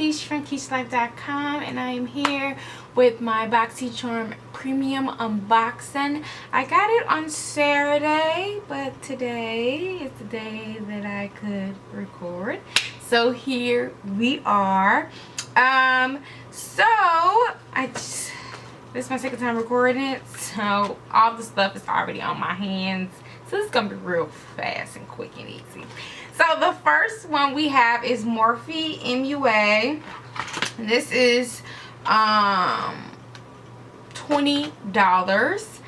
Keish from KeishLife.com, and I am here with my BOXYCHARM premium unboxing. I got it on Saturday, but today is the day that I could record. So here we are. This is my second time recording it, so all the stuff is already on my hands. So it's gonna be real fast and quick and easy. So the first one we have is Morphe MUA. This is $20,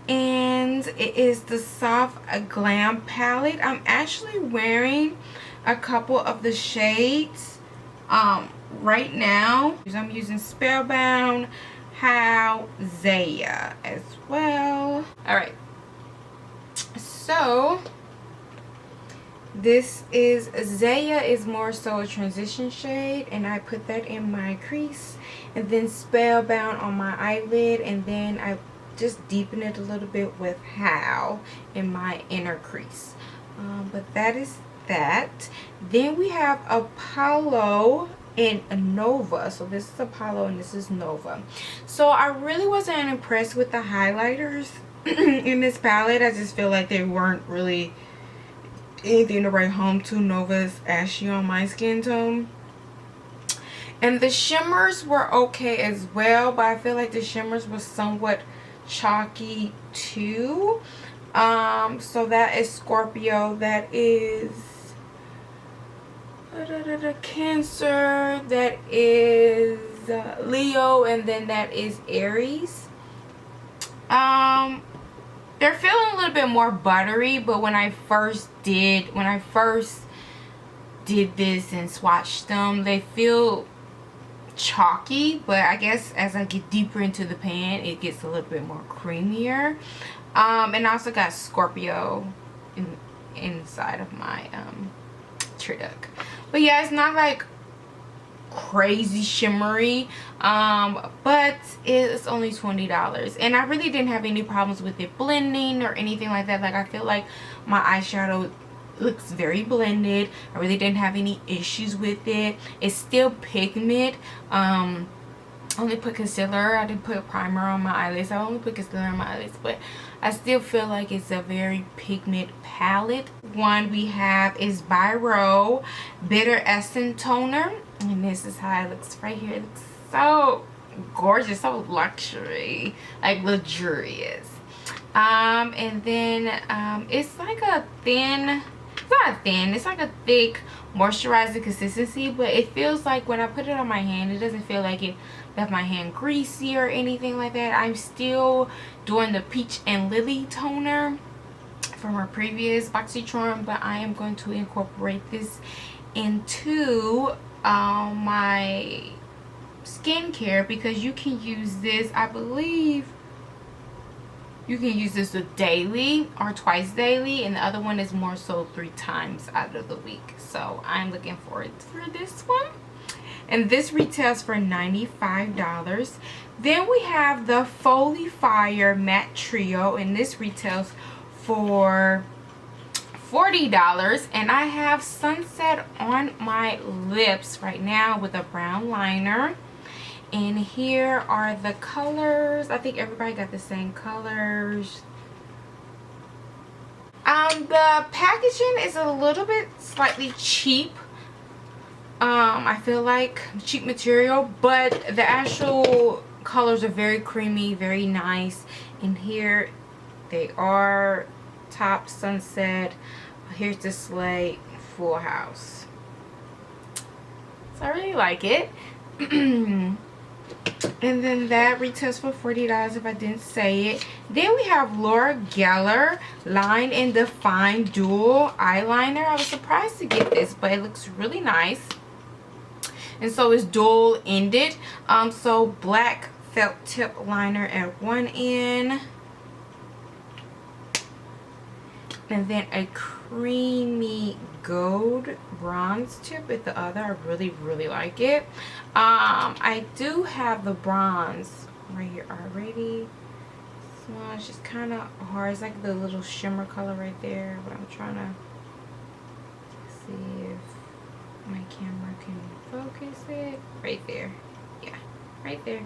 and it is the Soft Glam palette. I'm actually wearing a couple of the shades right now. I'm using Spellbound, How, Zaya as well. Alright, so this is Zaya is more so a transition shade, and I put that in my crease, and then Spellbound on my eyelid, and then I just deepen it a little bit with How in my inner crease. But that is that. Then we have Apollo and Nova. So this is Apollo and this is Nova. So I really wasn't impressed with the highlighters in this palette. I just feel like they weren't really anything to write home to. Nova's ashy on my skin tone, and the shimmers were okay as well, but I feel like the shimmers was somewhat chalky too. So that is Scorpio, that is Cancer, that is Leo, and then that is Aries. They're feeling a little bit more buttery, but when I first did this and swatched them, they feel chalky, but I guess as I get deeper into the pan, it gets a little bit more creamier. And I also got Scorpio inside of my Triduc. But yeah, it's not like crazy shimmery, but it's only $20, and I really didn't have any problems with it blending or anything like that. Like, I feel like my eyeshadow looks very blended. I really didn't have any issues with it. It's still pigment. I only put concealer. I didn't put primer on my eyelids. I only put concealer on my eyelids, but I still feel like it's a very pigment palette. One we have is Byro Bitter Essence Toner, and this is how it looks right here. It looks so gorgeous, so luxury, like luxurious. And then it's like a thin, it's not thin, it's like a thick moisturizing consistency, but it feels like when I put it on my hand, it doesn't feel like it left my hand greasy or anything like that. I'm still doing the Peach and Lily toner from our previous BOXYCHARM, but I am going to incorporate this into my skincare, because you can use this, I believe you can use this with daily or twice daily, and the other one is more so 3 times out of the week. So I'm looking forward for this one, and this retails for $95. Then we have the Foley Fire Matte Trio, and this retails for $40, and I have Sunset on my lips right now with a brown liner. And here are the colors. I think everybody got the same colors. The packaging is a little bit slightly cheap. I feel like cheap material, but the actual colors are very creamy, very nice. And here they are: Top, Sunset. Here's the Slate, Full House. So I really like it. And then that retails for $40 if I didn't say it. Then we have Laura Geller Line and Define Dual Eyeliner. I was surprised to get this, but it looks really nice. And so it's dual ended. So black felt tip liner at one end, and then a creamy gold bronze tip at the other. I really like it. I do have the bronze right here already, so it's just kind of hard. It's like the little shimmer color right there, but I'm trying to see if my camera can focus. is it? Right there. Yeah, right there.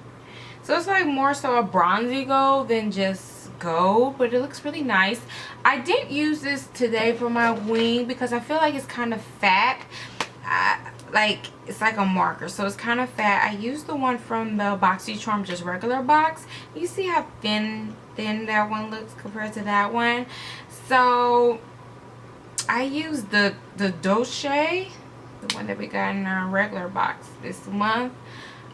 So it's like more so a bronzy gold than just gold, but it looks really nice. I didn't use this today for my wing because I feel like it's kind of fat. Like it's like a marker, so it's kind of fat. I used the one from the BOXYCHARM, just regular box. You see how thin that one looks compared to that one. So I used the Dolce, the one that we got in our regular box this month.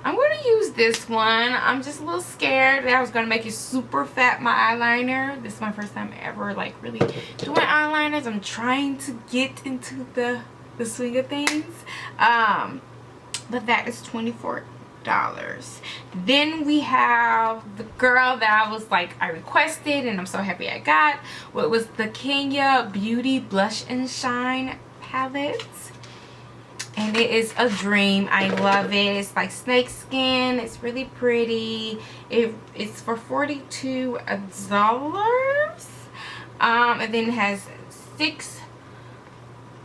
I'm going to use this one. I'm just a little scared that I was going to make it super fat, my eyeliner. This is my first time ever like really doing eyeliners. I'm trying to get into the swing of things. But that is $24. Then we have the girl that I was like, I requested and I'm so happy I got. What was the Kenya Beauty Blush and Shine palette. And it is a dream. I love it. It's like snake skin. It's really pretty. It's for $42. And then it has 6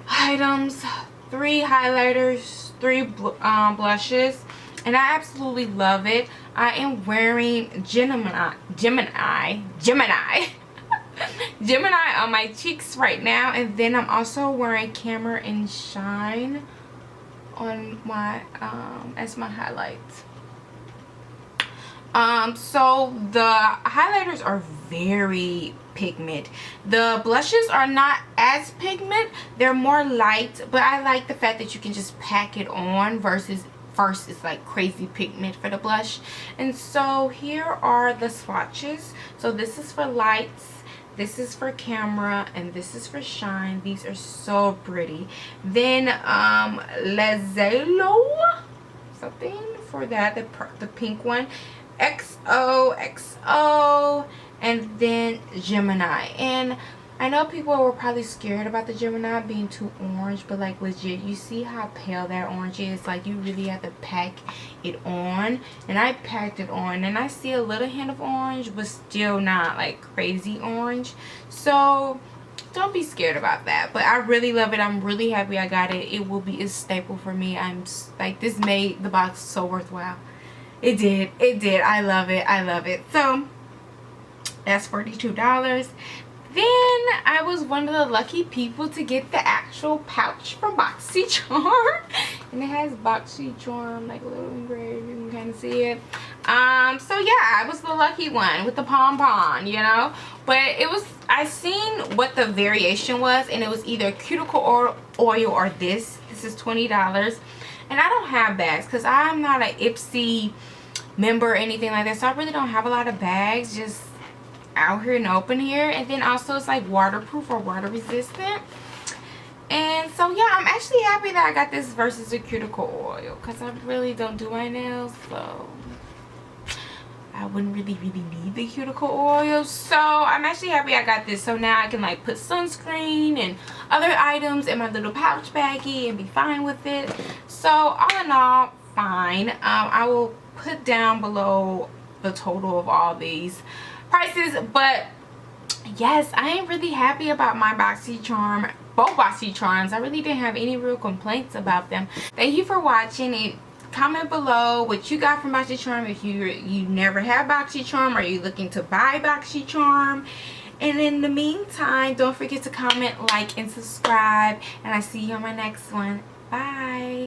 items, 3 highlighters, 3 blushes, and I absolutely love it. I am wearing Gemini on my cheeks right now, and then I'm also wearing Camera and Shine on my as my highlights. So the highlighters are very pigment. The blushes are not as pigment. They're more light, but I like the fact that you can just pack it on versus first it's like crazy pigment for the blush. And so here are the swatches. So this is for lights, this is for camera, and this is for shine. These are so pretty. Then Lazelo something for that, the pink one, XOXO, and then Gemini. And I know people were probably scared about the Gemini being too orange, but like legit, you see how pale that orange is. Like you really have to pack it on, and I packed it on, and I see a little hint of orange, but still not like crazy orange. So don't be scared about that. But I really love it. I'm really happy I got it. It will be a staple for me. I'm like, this made the box so worthwhile. It did. I love it. So that's $42. Then I was one of the lucky people to get the actual pouch from BOXYCHARM. And it has BOXYCHARM, like a little engraved, you can kind of see it. So yeah, I was the lucky one with the pom-pom, you know. But it was, I seen what the variation was, and it was either cuticle oil or this. This is $20. And I don't have bags because I'm not an Ipsy member or anything like that. So I really don't have a lot of bags. Just out here and open here. And then also it's like waterproof or water resistant. And so yeah, I'm actually happy that I got this versus a cuticle oil because I really don't do my nails, so I wouldn't really need the cuticle oil. So I'm actually happy I got this. So now I can like put sunscreen and other items in my little pouch baggie and be fine with it. So all in all, fine. I will put down below the total of all these prices, but yes, I am really happy about my BOXYCHARM, both BOXYCHARMs. I really didn't have any real complaints about them. Thank you for watching. And comment below what you got from BOXYCHARM. If you never have BOXYCHARM, or you looking to buy BOXYCHARM. And in the meantime, don't forget to comment, like, and subscribe, and I see you on my next one. Bye.